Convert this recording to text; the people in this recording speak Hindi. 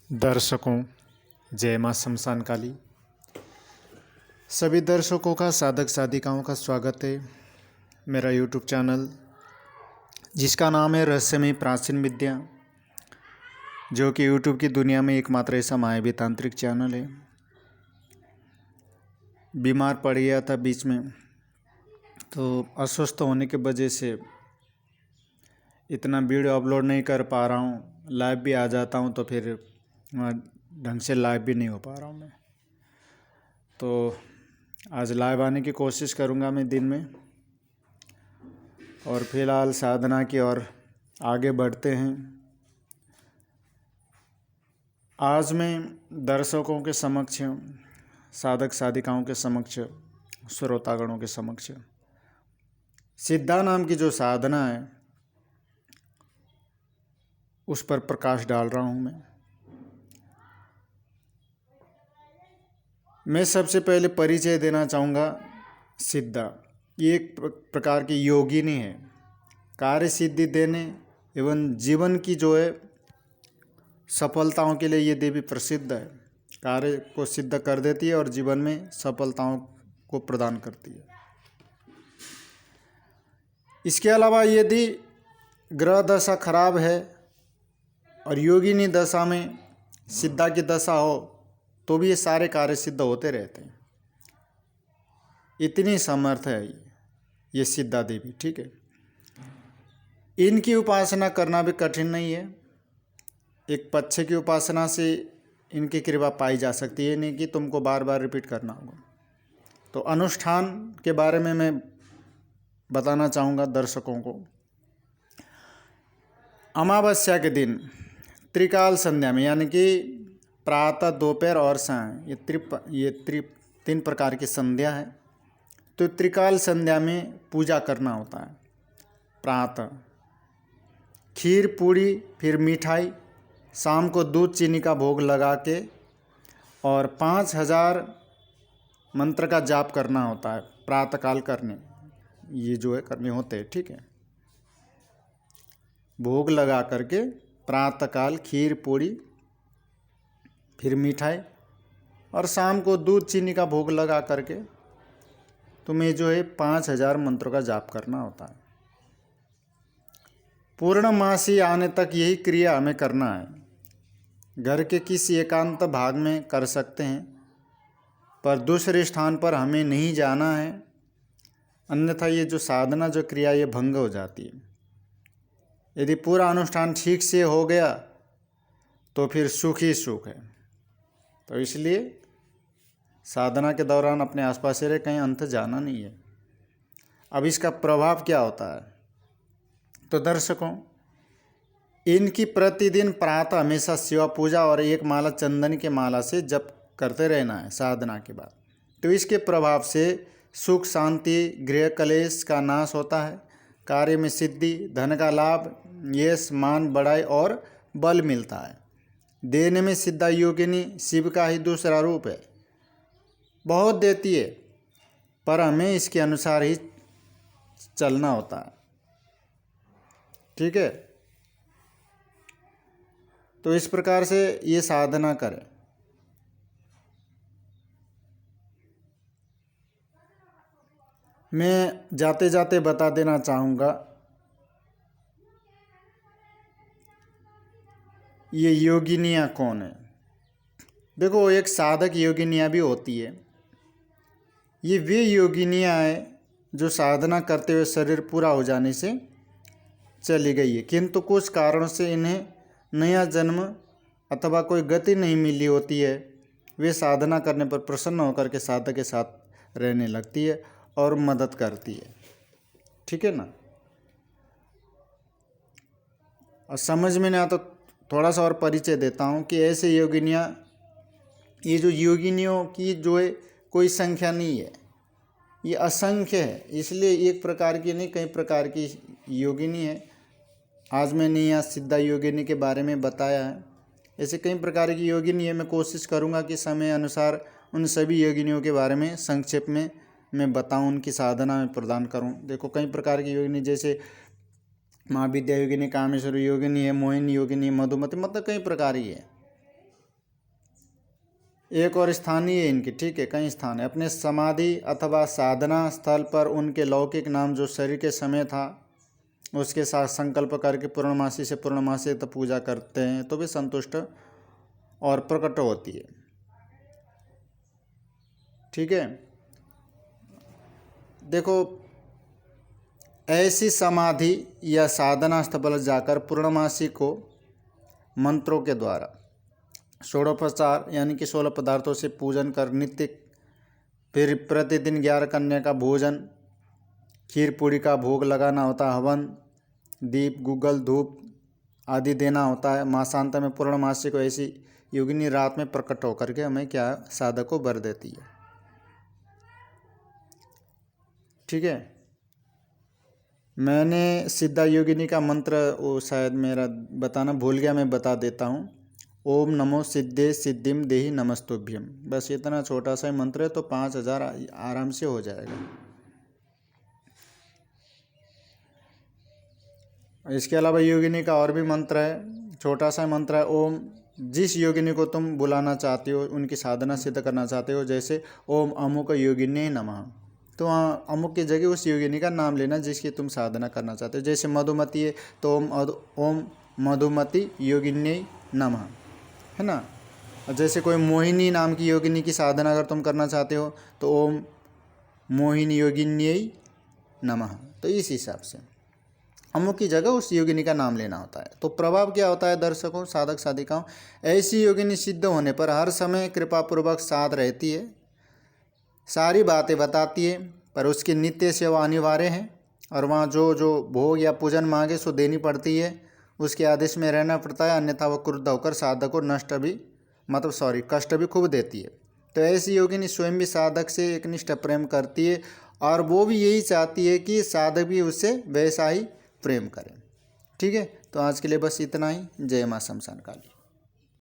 दर्शकों, जय मां शमशान काली। सभी दर्शकों का, साधक साधिकाओं का स्वागत है मेरा यूट्यूब चैनल जिसका नाम है रहस्यमय प्राचीन विद्या, जो कि यूट्यूब की दुनिया में एकमात्र ऐसा मायावी तांत्रिक चैनल है। बीमार पड़ गया था बीच में, तो अस्वस्थ होने की वजह से इतना वीडियो अपलोड नहीं कर पा रहा हूँ। लाइव भी आ जाता हूँ तो फिर ढंग से लाइव भी नहीं हो पा रहा हूँ मैं। तो आज लाइव आने की कोशिश करूँगा मैं दिन में। और फिलहाल साधना की ओर आगे बढ़ते हैं। आज मैं दर्शकों के समक्ष, साधक साधिकाओं के समक्ष, श्रोतागणों के समक्ष सिद्धा नाम की जो साधना है उस पर प्रकाश डाल रहा हूँ मैं सबसे पहले परिचय देना चाहूँगा। सिद्धा ये एक प्रकार की योगिनी है। कार्य सिद्धि देने एवं जीवन की जो है सफलताओं के लिए ये देवी प्रसिद्ध है। कार्य को सिद्ध कर देती है और जीवन में सफलताओं को प्रदान करती है। इसके अलावा यदि ग्रह दशा खराब है और योगिनी दशा में सिद्धा की दशा हो तो भी ये सारे कार्य सिद्ध होते रहते हैं। इतनी समर्थ है ये सिद्धा देवी। ठीक है, इनकी उपासना करना भी कठिन नहीं है। एक पक्ष की उपासना से इनकी कृपा पाई जा सकती है, नहीं कि तुमको बार बार रिपीट करना होगा। तो अनुष्ठान के बारे में मैं बताना चाहूँगा दर्शकों को। अमावस्या के दिन त्रिकाल संध्या में, यानी कि प्रातः, दोपहर और सायं, ये तीन प्रकार की संध्या है। तो त्रिकाल संध्या में पूजा करना होता है। प्रातः खीर पूड़ी फिर मिठाई, शाम को दूध चीनी का भोग लगा के और 5000 मंत्र का जाप करना होता है। प्रातःकाल करने ये जो है करने होते हैं। ठीक है, भोग लगा करके प्रातःकाल खीर पूड़ी फिर मिठाई और शाम को दूध चीनी का भोग लगा करके तुम्हें जो है 5000 मंत्रों का जाप करना होता है। पूर्णमासी आने तक यही क्रिया हमें करना है। घर के किसी एकांत भाग में कर सकते हैं, पर दूसरे स्थान पर हमें नहीं जाना है, अन्यथा ये जो साधना जो क्रिया ये भंग हो जाती है। यदि पूरा अनुष्ठान ठीक से हो गया तो फिर सुख ही सुख है। तो इसलिए साधना के दौरान अपने आसपास से रहे, कहीं अंत जाना नहीं है। अब इसका प्रभाव क्या होता है? तो दर्शकों, इनकी प्रतिदिन प्रातः हमेशा शिवा पूजा और एक माला चंदन के माला से जप करते रहना है साधना के बाद। तो इसके प्रभाव से सुख शांति, गृह कलेश का नाश होता है, कार्य में सिद्धि, धन का लाभ, यश मान बढ़ाई और बल मिलता है। देने में सिद्धा योगिनी शिव का ही दूसरा रूप है। बहुत देती है, पर हमें इसके अनुसार ही चलना होता है। ठीक है, तो इस प्रकार से ये साधना करें। मैं जाते जाते बता देना चाहूँगा, ये योगिनियाँ कौन है। देखो, एक साधक योगिनियाँ भी होती है। ये वे योगिनियाँ हैं जो साधना करते हुए शरीर पूरा हो जाने से चली गई है, किंतु कुछ कारणों से इन्हें नया जन्म अथवा कोई गति नहीं मिली होती है। वे साधना करने पर प्रसन्न होकर के साधक के साथ रहने लगती है और मदद करती है। ठीक है ना। और समझ में नहीं आता तो थोड़ा सा और परिचय देता हूँ कि ऐसे योगिनियाँ, ये जो योगिनियों की जो है कोई संख्या नहीं है, ये असंख्य है। इसलिए एक प्रकार की नहीं, कई प्रकार की योगिनी है। आज मैंने यहाँ सिद्धा योगिनी के बारे में बताया है। ऐसे कई प्रकार की योगिनी है। मैं कोशिश करूँगा कि समय अनुसार उन सभी योगिनियों के बारे में संक्षेप में मैं बताऊँ, उनकी साधना में प्रदान करूँ। देखो, कई प्रकार की योगिनी जैसे महाविद्या योगिनी, कामेश्वर योगिनी है, मोहिनी योगिनी, मधुमती, मतलब कई प्रकार की है। एक और स्थानीय है इनकी, ठीक है, कई स्थान है। अपने समाधि अथवा साधना स्थल पर उनके लौकिक नाम जो शरीर के समय था उसके साथ संकल्प करके पूर्णमासी से पूर्णमासी तक पूजा करते हैं तो भी संतुष्ट और प्रकट होती है। ठीक है, देखो ऐसी समाधि या साधना स्थल पर जाकर पूर्णमासी को मंत्रों के द्वारा षोडोपचार यानी कि 16 पदार्थों से पूजन कर नित्य, फिर प्रतिदिन 11 कन्या का भोजन, खीर पूड़ी का भोग लगाना होता है, हवन, दीप, गुग्गल, धूप आदि देना होता है। मासांत में पूर्णमासी को ऐसी योगिनी रात में प्रकट होकर के हमें क्या साधक को वर देती है। ठीक है, मैंने सिद्धा योगिनी का मंत्र वो शायद मेरा बताना भूल गया, मैं बता देता हूँ। ओम नमो सिद्धे सिद्धिम देहि नमस्तुभ्यम, बस इतना छोटा सा मंत्र है तो 5000 आराम से हो जाएगा। इसके अलावा योगिनी का और भी मंत्र है, छोटा सा मंत्र है। ओम, जिस योगिनी को तुम बुलाना चाहते हो, उनकी साधना सिद्ध करना चाहते हो, जैसे ओम अमुक योगिनी नमः, तो वहाँ अमुक की जगह उस योगिनी का नाम लेना जिसकी तुम साधना करना चाहते हो। जैसे मधुमती है तो ओम मधुमती योगिनी नमः, है ना। और जैसे कोई मोहिनी नाम की योगिनी की साधना अगर तुम करना चाहते हो तो ओम मोहिनी योगिन्यै नमः, तो इस हिसाब से अमुक की जगह उस योगिनी का नाम लेना होता है। तो प्रभाव क्या होता है दर्शकों, साधक साधिकाओं, ऐसी योगिनी सिद्ध होने पर हर समय कृपापूर्वक साथ रहती है, सारी बातें बताती है, पर उसकी नित्य सेवा अनिवार्य है और वहाँ जो जो भोग या पूजन मांगे सो देनी पड़ती है, उसके आदेश में रहना पड़ता है, अन्यथा वह क्रुद्ध होकर साधक को कष्ट भी खूब देती है। तो ऐसी योगिनी स्वयं भी साधक से एकनिष्ठ प्रेम करती है और वो भी यही चाहती है कि साधक भी उससे वैसा ही प्रेम करें। ठीक है, तो आज के लिए बस इतना ही। जय मां शमशान काली।